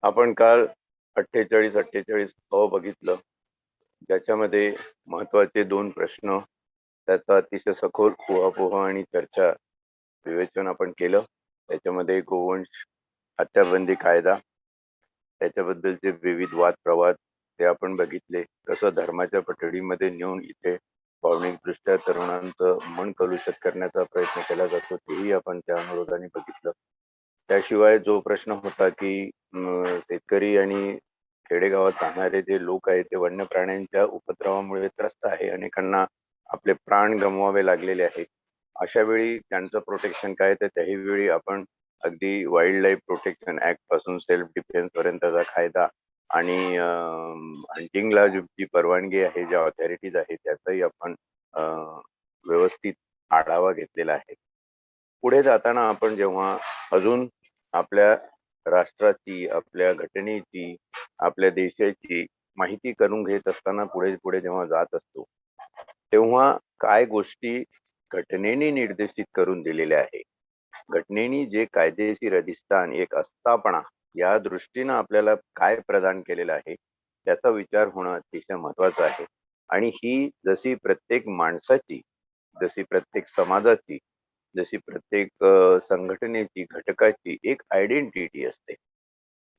आपण काल 48-48 बघितलं, ज्याच्यामध्ये महत्वाचे दोन प्रश्न, त्याचा अतिशय सखोल उहापोह आणि चर्चा विवेचन आपण केलं. त्याच्यामध्ये गोवंश हत्याबंदी कायदा, त्याच्याबद्दलचे विविध वाद प्रवाद ते आपण बघितले. कसं धर्माच्या पठडीमध्ये नेऊन इथे भावनिकदृष्ट्या तरुणांचं मन कलुषित करण्याचा प्रयत्न केला जातो, तेही आपण त्या अनुरोधाने बघितलं. त्याशिवाय जो प्रश्न होता की शेतकरी आणि खेडेगावात राहणारे जे लोक आहेत ते वन्य प्राण्यांच्या उपद्रवामुळे त्रस्त आहे, अनेकांना आपले प्राण गमवावे लागलेले आहेत. अशा वेळी त्यांचं प्रोटेक्शन काय, तर त्याही वेळी आपण अगदी वाईल्ड लाईफ प्रोटेक्शन ऍक्ट पासून सेल्फ डिफेन्स पर्यंतचा कायदा आणि हंटिंगला जी परवानगी आहे, ज्या ऑथॉरिटीज आहेत, त्याचाही आपण व्यवस्थित आढावा घेतलेला आहे. पुढे जाताना आपण जेव्हा अजून आपल्या राष्ट्राची, आपल्या घटनेची, आपल्या देशाची माहिती करून घेत असताना पुढे पुढे जेव्हा जात असतो, तेव्हा काय गोष्टी घटनेने निर्देशित करून दिलेल्या आहे, घटनेने जे कायदेशीर अधिष्ठान, एक आस्थापना या दृष्टीनं आपल्याला काय प्रदान केलेलं आहे, त्याचा विचार होणं अतिशय महत्वाचं आहे. आणि ही जशी प्रत्येक माणसाची, जशी प्रत्येक समाजाची, जशी प्रत्येक संघटनेची, घटकाची एक आयडेंटिटी असते.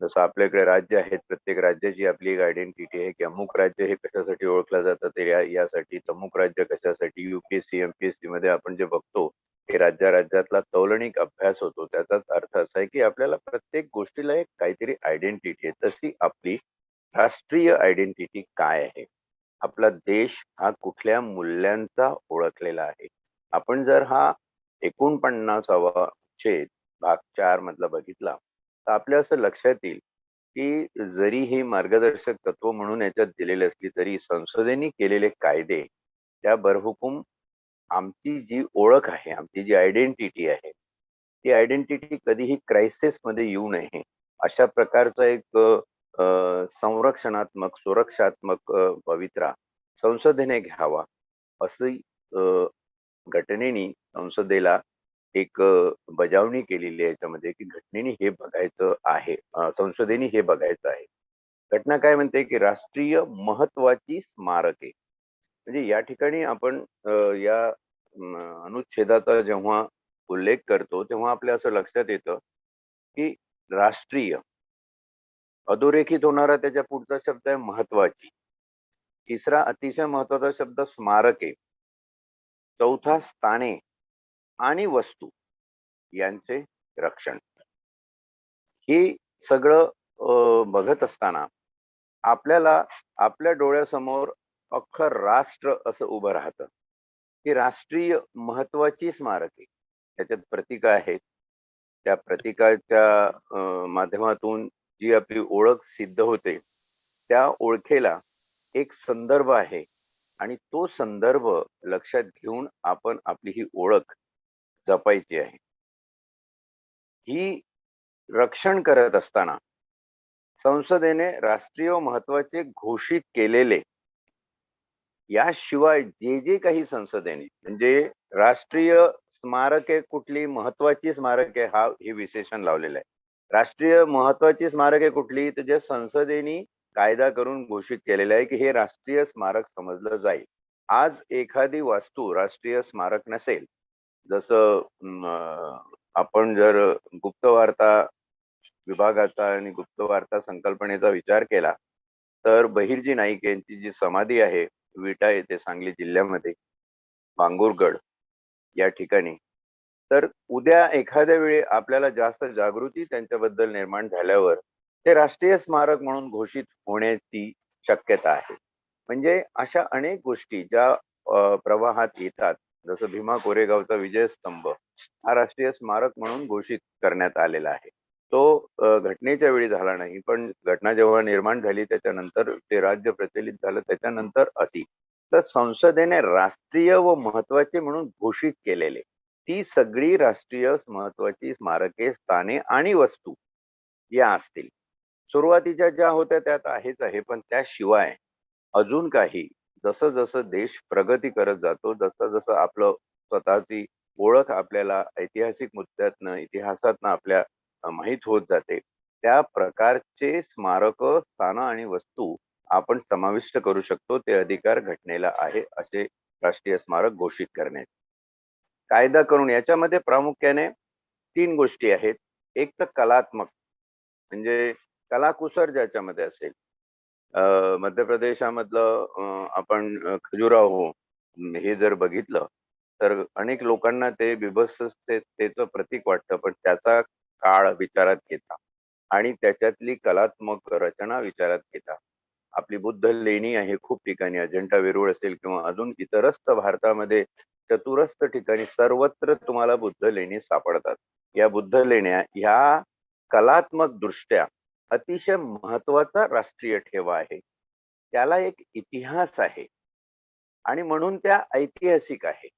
जसं आपल्याकडे राज्य आहेत, प्रत्येक राज्याची आपली एक आयडेंटिटी आहे की अमुक राज्य हे कशासाठी ओळखलं जातं, ते यासाठी, अमुक राज्य कशासाठी. युपीएससी एमपीएससी मध्ये आपण जे बघतो हे राज्यातला तौलनिक अभ्यास होतो. त्याचाच अर्थ असा आहे की आपल्याला प्रत्येक गोष्टीला एक काहीतरी आयडेंटिटी आहे. तशी आपली राष्ट्रीय आयडेंटिटी काय आहे, आपला देश हा कुठल्या मूल्यांचा ओळखलेला आहे. आपण जर हा 49वा छेद भाग 4 मधला बघितला, तर आपल्या असं लक्षात येईल की जरी ही मार्गदर्शक तत्व म्हणून याच्यात दिलेली असली तरी संसदेने केलेले कायदे, त्या बरहुकूम आमची जी ओळख आहे, आमची जी आयडेंटिटी आहे, ती आयडेंटिटी कधीही क्रायसिस मध्ये येऊ नये अशा प्रकारचा एक संरक्षणात्मक, सुरक्षात्मक पवित्रा संसदेने घ्यावा, अशी घटनेने संसदेला एक बजावणी केलेली आहे याच्यामध्ये की घटनेने हे बघायचं आहे, संसदेने हे बघायचं आहे. घटना काय म्हणते की राष्ट्रीय महत्वाची स्मारके, म्हणजे या ठिकाणी आपण या अनुच्छेदाचा जेव्हा उल्लेख करतो तेव्हा आपल्या असं लक्षात येतं की राष्ट्रीय, अधोरेखित होणारा त्याच्या पुढचा शब्द आहे महत्वाची, तिसरा अतिशय महत्वाचा शब्द स्मारके, चौथा स्थाने आणि वस्तू यांचे रक्षण. हे सगळं बघत असताना आपल्याला आपल्या डोळ्यासमोर अख्खं राष्ट्र असं उभं राहतं की राष्ट्रीय महत्वाची स्मारके, त्याच्यात प्रतीक आहेत, त्या प्रतीकाच्या माध्यमातून जी आपली ओळख सिद्ध होते, त्या ओळखेला एक संदर्भ आहे आणि तो संदर्भ लक्षात घेऊन आपण आपली ही ओळख जपायची आहे. ही रक्षण करत असताना संसदेने राष्ट्रीय महत्वाचे घोषित केलेले, याशिवाय जे जे काही संसदेने, म्हणजे राष्ट्रीय स्मारके कुठली, महत्वाची स्मारके, हे विशेषण लावलेलं आहे. राष्ट्रीय महत्वाची स्मारके कुठली, तर जे संसदेने कायदा करून घोषित केलेलं आहे की हे राष्ट्रीय स्मारक समजलं जाईल. आज एखादी वास्तू राष्ट्रीय स्मारक नसेल, जसं आपण जर गुप्तवार्ता विभागाचा आणि गुप्तवार्ता संकल्पनेचा विचार केला, तर बहिर्जी नाईक यांची जी समाधी आहे विटा येथे, सांगली जिल्ह्यामध्ये, भांगुरगड या ठिकाणी, तर उद्या एखाद्या वेळी आपल्याला जास्त जागृती त्यांच्याबद्दल निर्माण झाल्यावर ते राष्ट्रीय स्मारक म्हणून घोषित होण्याची शक्यता आहे. म्हणजे अशा अनेक गोष्टी ज्या प्रवाहात येतात, जसं भीमा कोरेगावचा विजयस्तंभ हा राष्ट्रीय स्मारक म्हणून घोषित करण्यात आलेला आहे. तो घटनेच्या वेळी झाला नाही, पण घटना जेव्हा निर्माण झाली त्याच्यानंतर ते राज्य प्रचलित झालं, त्याच्यानंतर अशी, तर संसदेने राष्ट्रीय व महत्वाचे म्हणून घोषित केलेले ती सगळी राष्ट्रीय महत्वाची स्मारके, स्थाने आणि वस्तू या असतील. सुरुवातीच्या ज्या होत्या त्यात आहेच आहे, पण त्याशिवाय अजून काही, जसं जसं देश प्रगती करत जातो, जसं जसं आपलं स्वतःची ओळख आपल्याला ऐतिहासिक मुद्द्यातनं, इतिहासातनं आपल्या माहीत होत जाते, त्या प्रकारचे स्मारक, स्थानं आणि वस्तू आपण समाविष्ट करू शकतो. ते अधिकार घटनेला आहे असे राष्ट्रीय स्मारक घोषित करण्याचे. कायदा करून याच्यामध्ये प्रामुख्याने 3 गोष्टी आहेत. एक तर कलात्मक, म्हणजे कलाकुसर ज्याच्यामध्ये असेल. मध्य प्रदेशामधलं आपण खजुराहो हे जर बघितलं तर अनेक लोकांना ते बीभत्सतेचं प्रतीक वाटतं, पण त्याचा काळ विचारात घेता आणि त्याच्यातली कलात्मक रचना विचारात घेता आपली बुद्ध लेणी आहे खूप ठिकाणी, अजंठा वेरूळ असेल किंवा अजून इतरस्त भारतामध्ये चतुरस्र ठिकाणी सर्वत्र तुम्हाला बुद्ध लेणी सापडतात. या बुद्ध लेण्या ह्या कलात्मक दृष्ट्या अतिशय महत्वाचा राष्ट्रीय ठेवा आहे. त्याला एक इतिहास आहे आणि म्हणून त्या ऐतिहासिक आहे.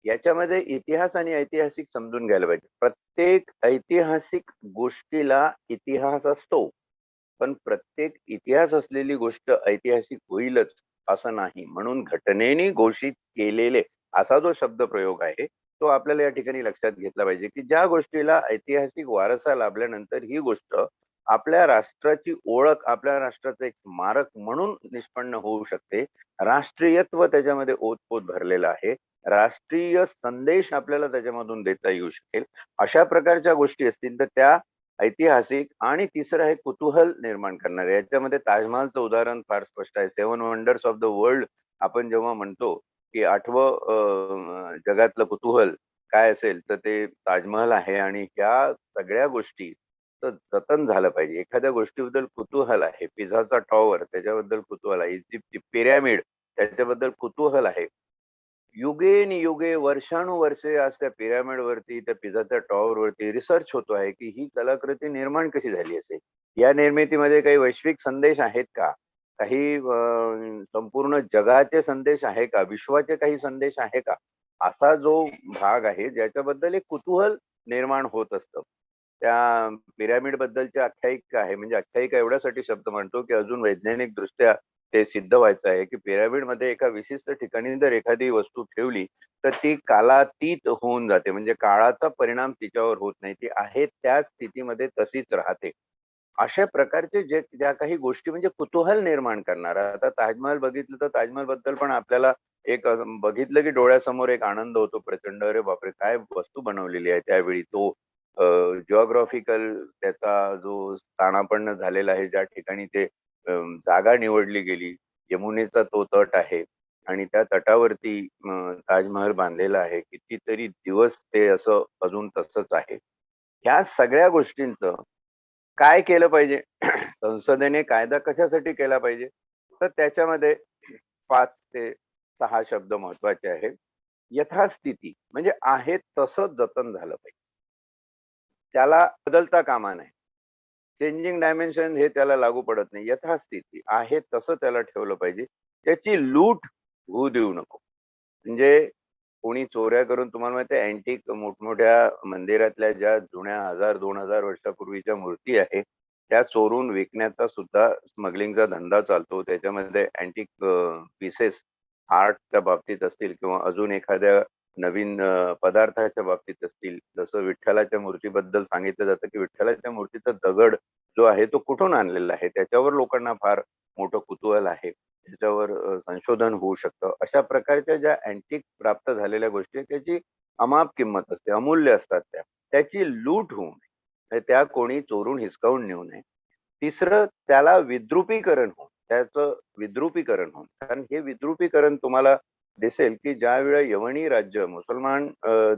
याच्यामध्ये इतिहास आणि ऐतिहासिक समजून घ्यायला पाहिजे. प्रत्येक ऐतिहासिक गोष्टीला इतिहास असतो, पण प्रत्येक इतिहास असलेली गोष्ट ऐतिहासिक होईलच असं नाही. म्हणून घटनेने घोषित केलेले असा जो शब्द प्रयोग आहे तो आपल्याला या ठिकाणी लक्षात घेतला पाहिजे, की ज्या गोष्टीला ऐतिहासिक वारसा लाभल्यानंतर ही गोष्ट आपल्या राष्ट्राची ओळख, आपल्या राष्ट्राचं एक स्मारक म्हणून निष्पन्न होऊ शकते. राष्ट्रीयत्व त्याच्यामध्ये ओतपोत भरलेलं आहे. राष्ट्रीय संदेश आपल्याला त्याच्यामधून देता येऊ शकेल. अशा प्रकारच्या गोष्टी असतील तर त्या ऐतिहासिक. आणि तिसरं आहे कुतूहल निर्माण करणारे. याच्यामध्ये ताजमहालचं उदाहरण फार स्पष्ट आहे. 7 वंडर्स ऑफ द वर्ल्ड आपण जेव्हा म्हणतो की 8वं जगातलं कुतूहल काय असेल तर ते ताजमहल आहे. आणि ह्या सगळ्या गोष्टी जतन झालं पाहिजे. एखाद्या गोष्टीबद्दल कुतूहल आहे, पिझाचा टॉवर त्याच्याबद्दल कुतूहल आहे, इजिप्तची पिरॅमिड त्याच्याबद्दल कुतूहल आहे. युगे वर्षानुवर्षे आज त्या पिरॅमिड वरती, त्या पिझाच्या टॉवर वरती रिसर्च होतो आहे की ही कलाकृती निर्माण कशी झाली असेल. या निर्मितीमध्ये काही वैश्विक संदेश आहेत का, काही संपूर्ण जगाचे संदेश आहे का, विश्वाचे काही संदेश आहे का, असा जो भाग आहे ज्याच्याबद्दल एक कुतूहल निर्माण होत असतं. त्या पिरॅमिड बद्दलची आख्यायिका आहे. म्हणजे आख्यायिका एवढ्यासाठी शब्द म्हणतो की अजून वैज्ञानिक दृष्ट्या ते सिद्ध व्हायचं आहे की पिरॅमिड मध्ये एका विशिष्ट ठिकाणी जर एखादी वस्तू ठेवली तर ती कालातीत होऊन जाते. म्हणजे काळाचा परिणाम तिच्यावर होत नाही, ती आहे त्याच स्थितीमध्ये तशीच राहते. अशा प्रकारचे जे ज्या काही गोष्टी म्हणजे कुतूहल निर्माण करणार. आता ताजमहल बघितलं तर ताजमहल बद्दल पण आपल्याला एक बघितलं की डोळ्यासमोर एक आनंद होतो प्रचंड. अरे बापरे, काय वस्तू बनवलेली आहे त्यावेळी. तो जिओग्राफिकल त्याचा जो स्थानापन्न झालेला आहे, ज्या ठिकाणी ते जागा निवडली गेली, यमुनेचा तो तट आहे आणि त्या तटावरती ताजमहल बांधलेला आहे. कितीतरी दिवस ते असं अजून तसंच आहे. ह्या सगळ्या गोष्टींचं काय केलं पाहिजे? संसदेने कायदा कशासाठी केला पाहिजे? तर त्याच्यामध्ये 5 ते 6 शब्द महत्वाचे आहेत. यथास्थिती म्हणजे आहे तसं जतन झालं पाहिजे. त्याला बदलता कामा नये. चेंजिंग डायमेन्शन हे त्याला लागू पडत नाही. यथास्थिती आहे तसं त्याला ठेवलं पाहिजे. त्याची लूट होऊ देऊ नको. म्हणजे कोणी चोऱ्या करून, तुम्हाला माहिती आहे अँटिक मोठमोठ्या मंदिरातल्या ज्या जुन्या 1000-2000 वर्षापूर्वीच्या मूर्ती आहे, त्या चोरून विकण्याचा सुद्धा स्मगलिंगचा धंदा चालतो. त्याच्यामध्ये अँटिक पीसेस आर्टच्या बाबतीत असतील किंवा अजून एखाद्या नवीन पदार्थाच्या बाबतीत असतील. जसं विठ्ठलाच्या मूर्तीबद्दल सांगितलं जातं की विठ्ठलाच्या मूर्तीचा दगड जो आहे तो कुठून आणलेला आहे, त्याच्यावर लोकांना फार मोठं कुतूहल आहे. त्याच्यावर संशोधन होऊ शकतं. अशा प्रकारच्या ज्या अँटिक प्राप्त झालेल्या गोष्टी आहेत त्याची अमाप किंमत असते, अमूल्य असतात त्या. त्याची लूट होऊ नये. त्या कोणी चोरून हिसकावून नेऊ नये. तिसरं, त्याला विद्रुपीकरण होऊन, त्याचं विद्रुपीकरण होऊन. कारण हे विद्रुपीकरण तुम्हाला दिसेल की ज्या वेळेला यवनी राज्य, मुसलमान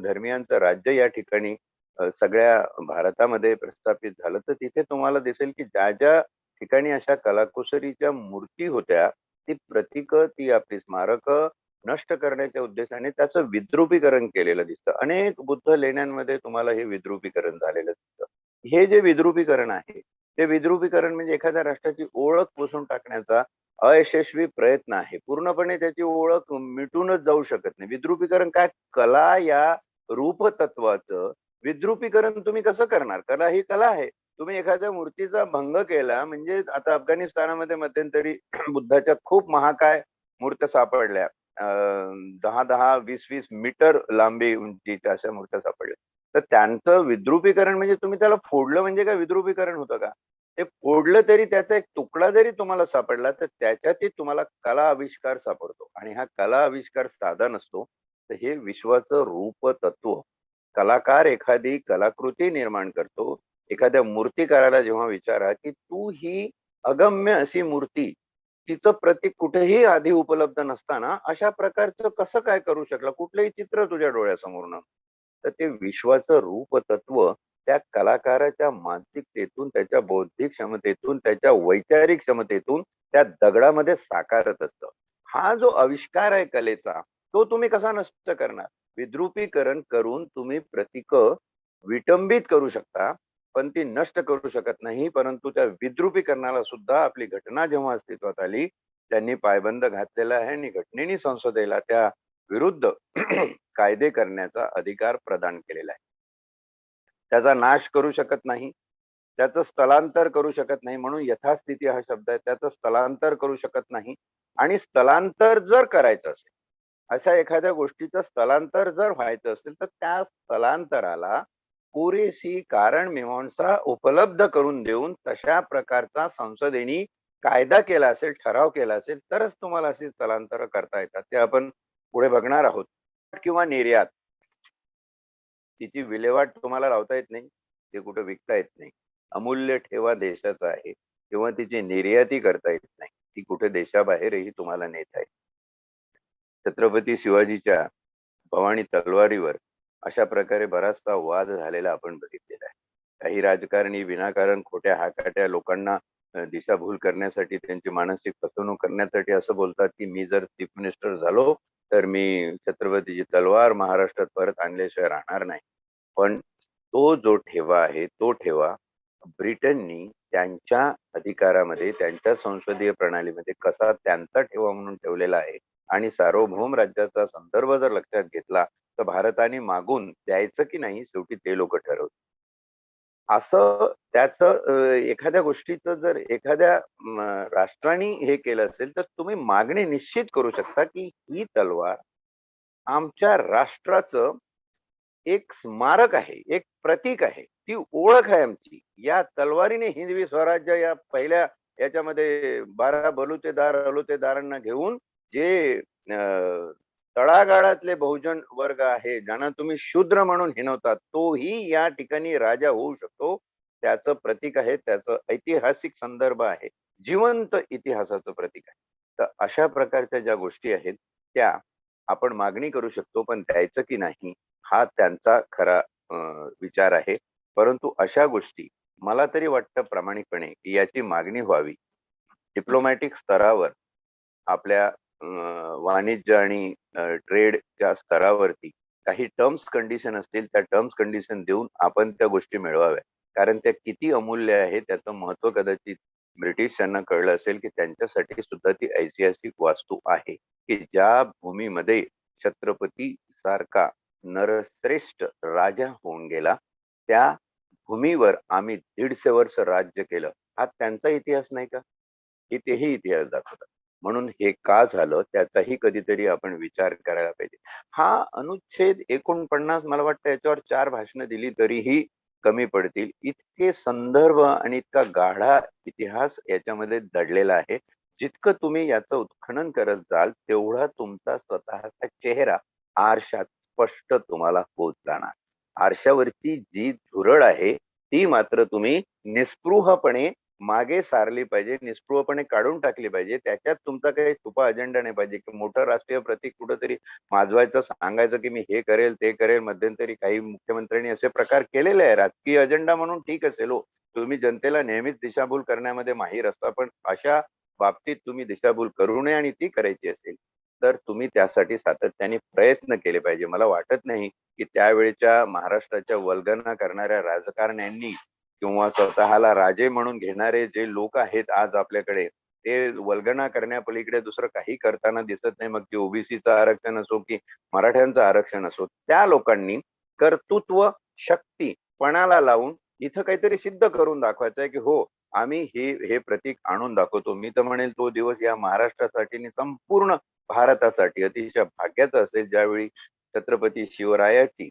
धर्मियांचं राज्य या ठिकाणी सगळ्या भारतामध्ये प्रस्थापित झालं, तर तिथे तुम्हाला दिसेल की ज्या ज्या ठिकाणी अशा कलाकुसरीच्या मूर्ती होत्या, ती प्रतीकं, ती आपली स्मारकं नष्ट करण्याच्या उद्देशाने त्याचं विद्रुपीकरण केलेलं दिसतं. अनेक बुद्ध लेण्यांमध्ये तुम्हाला हे विद्रुपीकरण झालेलं दिसतं. हे जे विद्रुपीकरण आहे, ते विद्रुपीकरण म्हणजे एखाद्या राष्ट्राची ओळख पुसून टाकण्याचा अयशस्वी प्रयत्न आहे. पूर्णपणे त्याची ओळख मिटूनच जाऊ शकत नाही. विद्रुपीकरण काय? कला या रूपतत्वाचं विद्रुपीकरण तुम्ही कसं करणार? कला ही कला आहे. तुम्ही एखाद्या मूर्तीचा भंग केला म्हणजे, आता अफगाणिस्तानामध्ये मध्यंतरी बुद्धाच्या खूप महाकाय मूर्त्या सापडल्या. 10-10, 20-20 मीटर लांबी उंचीच्या अशा मूर्त्या सापडल्या. तर त्यांचं विद्रुपीकरण म्हणजे तुम्ही त्याला फोडलं म्हणजे काय विद्रुपीकरण होतं का? ते फोडलं तरी त्याचा एक तुकडा जरी तुम्हाला सापडला तर त्याच्यातही तुम्हाला कला आविष्कार सापडतो आणि हा कला आविष्कार साधा नसतो. तर हे विश्वाचं रूप तत्व. कलाकार एखादी कलाकृती निर्माण करतो. एखाद्या मूर्तिकाराला जेव्हा विचारा की तू ही अगम्य अशी मूर्ती, तिचं प्रतीक कुठेही आधी उपलब्ध नसताना अशा प्रकारचं कसं काय करू शकला? कुठलंही चित्र तुझ्या डोळ्यासमोर नव्हतं. तर ते विश्वाचं रूप तत्व त्या कलाकाराच्या मानसिकतेतून, त्याच्या बौद्धिक क्षमतेतून, त्याच्या वैचारिक क्षमतेतून त्या दगडामध्ये साकारत असतं. हा जो आविष्कार आहे कलेचा, तो तुम्ही कसा नष्ट करणार? विद्रुपीकरण करून तुम्ही प्रतीक विटंबित करू शकता, पण ती नष्ट करू शकत नाही. परंतु त्या विद्रुपीकरणाला सुद्धा आपली घटना जेव्हा अस्तित्वात आली, त्यांनी पायबंद घातलेला आहे आणि घटनेने संसदेला त्या विरुद्ध कायदे करण्याचा अधिकार प्रदान केलेला आहे. त्याचा नाश करू शकत नाही, त्याचं स्थलांतर करू शकत नाही. म्हणून यथास्थिती हा शब्द आहे. त्याचं स्थलांतर करू शकत नाही आणि स्थलांतर जर करायचं असेल, अशा एखाद्या गोष्टीचं स्थलांतर जर व्हायचं असेल, तर त्या स्थलांतराला पुरेशी कारण मीमांसा उपलब्ध करून देऊन तशा प्रकारचा संसदेने कायदा केला असेल, ठराव केला असेल, तरच तुम्हाला अशी स्थलांतर करता येतात. ते आपण पुढे बघणार आहोत. किंवा निर्यात, तिची विल्हेवाट तुम्हाला लावता येत नाही, ते कुठे विकता येत नाही. अमूल्य ठेवा देशाचा आहे किंवा तिची निर्याती करता येत नाही, ती कुठे देशाबाहेरही तुम्हाला नेता येते. छत्रपती शिवाजीच्या भवानी तलवारीवर अशा प्रकारे बराचसा वाद झालेला आपण बघितलेला आहे. काही राजकारणी विनाकारण खोट्या हाकाट्या लोकांना दिशाभूल करण्यासाठी, त्यांची मानसिक फसवणूक करण्यासाठी असं बोलतात की मी जर चीफ मिनिस्टर झालो तर मी छत्रपतीची तलवार महाराष्ट्रात परत आणल्याशिवाय राहणार नाही. पण तो जो ठेवा आहे, तो ठेवा ब्रिटननी त्यांच्या अधिकारामध्ये, त्यांच्या संसदीय प्रणालीमध्ये कसा त्यांचा ठेवा म्हणून ठेवलेला आहे आणि सार्वभौम राज्याचा संदर्भ जर लक्षात घेतला तर भारताने मागून द्यायचं की नाही शेवटी ते लोक ठरवतात. असं त्याचं एखाद्या गोष्टीचं जर एखाद्या राष्ट्राने हे केलं असेल तर तुम्ही मागणी निश्चित करू शकता की ही तलवार आमच्या राष्ट्राचं एक स्मारक आहे, एक प्रतीक आहे, ती ओळख आहे आमची. या तलवारीने हिंदवी स्वराज्य या पहिल्या याच्यामध्ये 12 बलुतेदारांना घेऊन जे तळागाळातले बहुजन वर्ग आहे, ज्यांना तुम्ही शूद्र म्हणून हिणवतात, तोही या ठिकाणी राजा होऊ शकतो. त्याचं प्रतीक आहे, त्याचं ऐतिहासिक संदर्भ आहे, जिवंत इतिहासाचं प्रतीक आहे. तर अशा प्रकारच्या ज्या गोष्टी आहेत त्या आपण मागणी करू शकतो, पण द्यायचं की नाही हा त्यांचा खरा विचार आहे. परंतु अशा गोष्टी मला तरी वाटतं प्रामाणिकपणे की याची मागणी व्हावी. डिप्लोमॅटिक स्तरावर आपल्या वाणिज्य आणि ट्रेडच्या स्तरावरती काही टर्म्स कंडिशन असतील, त्या टर्म्स कंडिशन देऊन आपण त्या गोष्टी मिळवाव्या. कारण त्या किती अमूल्य आहे त्याचं महत्व कदाचित ब्रिटिशांना कळलं असेल की त्यांच्यासाठी सुद्धा ती ऐतिहासिक वास्तू आहे, की ज्या भूमीमध्ये छत्रपती सारखा नरश्रेष्ठ राजा होऊन गेला, त्या भूमीवर आम्ही 150 वर्ष राज्य केलं. हा त्यांचा इतिहास नाही का? हे तेही इतिहास दाखवतात. म्हणून हे का झालं त्याचाही कधीतरी आपण विचार करायला पाहिजे. हा अनुच्छेद 49 मला वाटतं याच्यावर 4 भाषणं दिली तरीही कमी पडतील. इतके संदर्भ आणि इतका गाढा इतिहास याच्यामध्ये दडलेला आहे. जितकं तुम्ही याचं उत्खनन करत जाल, तेवढा तुमचा स्वतःचा चेहरा आरशात स्पष्ट तुम्हाला होत जाणार. आरशावरची जी झुरळ आहे, ती मात्र तुम्ही निस्पृहपणे मागे सारली पाहिजे, निस्पृहपणे काढून टाकली पाहिजे. त्याच्यात तुमचा काही छुपा अजेंडा नाही पाहिजे, की मोठं राष्ट्रीय प्रतीक कुठंतरी माजवायचं, सांगायचं की मी हे करेल, ते करेल. मध्यंतरी काही मुख्यमंत्र्यांनी असे प्रकार केलेले आहे. राजकीय अजेंडा म्हणून ठीक असेल हो. तुम्ही जनतेला नेहमीच दिशाभूल करण्यामध्ये माहीर असता, पण अशा बाबतीत तुम्ही दिशाभूल करू नये आणि ती करायची असेल, तर तुम्ही त्यासाठी सातत्याने प्रयत्न केले पाहिजे. मला वाटत नाही की त्यावेळेच्या महाराष्ट्राच्या वल्गना करणाऱ्या राजकारण्यांनी किंवा स्वतःला राजे म्हणून घेणारे जे लोक आहेत आज आपल्याकडे, ते वल्गना करण्यापलीकडे दुसरं काही करताना दिसत नाही. मग ते ओबीसीचं आरक्षण असो की मराठ्यांचं आरक्षण असो, त्या लोकांनी कर्तृत्व शक्ती पणाला लावून इथं काहीतरी सिद्ध करून दाखवायचं आहे की हो, आम्ही हे प्रतीक आणून दाखवतो. मी तर म्हणेल तो दिवस या महाराष्ट्रासाठी आणि संपूर्ण भारतासाठी अतिशय भाग्याचा असेल, ज्यावेळी छत्रपती शिवरायाची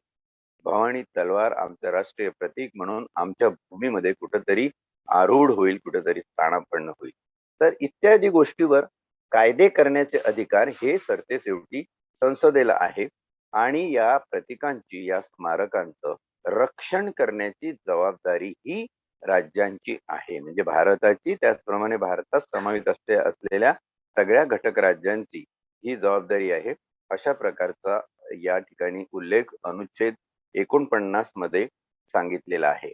भवानी तलवार आमचं राष्ट्रीय प्रतीक म्हणून आमच्या भूमीमध्ये कुठंतरी आरूढ होईल, कुठंतरी स्थानापन्न होईल. तर इत्यादी गोष्टीवर कायदे करण्याचे अधिकार हे सरतेशेवटी संसदेला आहे आणि या प्रतीकांची, या स्मारकांचं रक्षण करण्याची जबाबदारी ही राज्यांची आहे. म्हणजे भारताची, त्याचप्रमाणे भारतात समावित असलेल्या सगळ्या घटक राज्यांची ही जबाबदारी आहे. अशा प्रकारचा या ठिकाणी उल्लेख अनुच्छेद 49 मध्ये सांगितलेला आहे.